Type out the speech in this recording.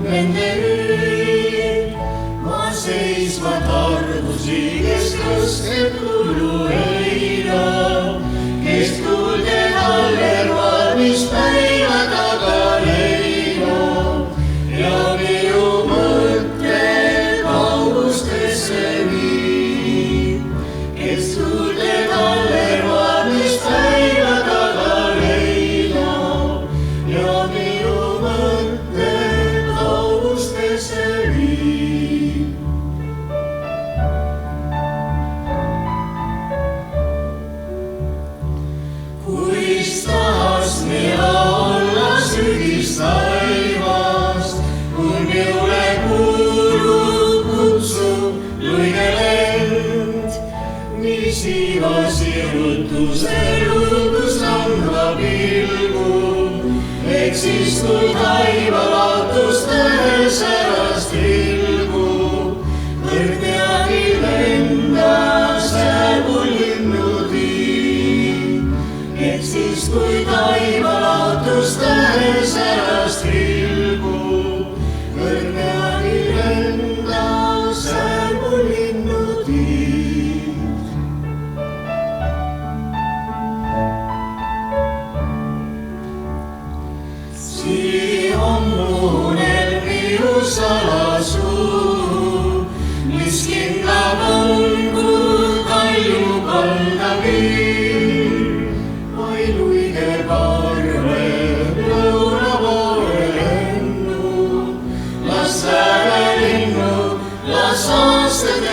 Nende ööd ma seisvad arvusi, kes tõsted kullu heina, kes kuulde talvervad, mis päiva taga leina ja minu mõtte kaugustesse viib, kes kuulde talvervad, mis päiva taga leina ja minu mõtte kuis tahas mina olla sügistaivas, kui minule kuulub kutsub luige lend, nii siivas irutuse luutus andva pilgu, eks siis kui taiva laotustele särast ilgub, kõrgpeagi lendas sääbul linnutiib, eks siis kui taiva laotustele särast ilgub, kõrgpeagi lendas sääbul linnutiib. Sii hommune minu salasuu, mis kindlam on, kui kalju kalda viib. Oi luige parve lõuna poole lennu, las sääre linnu, las aastad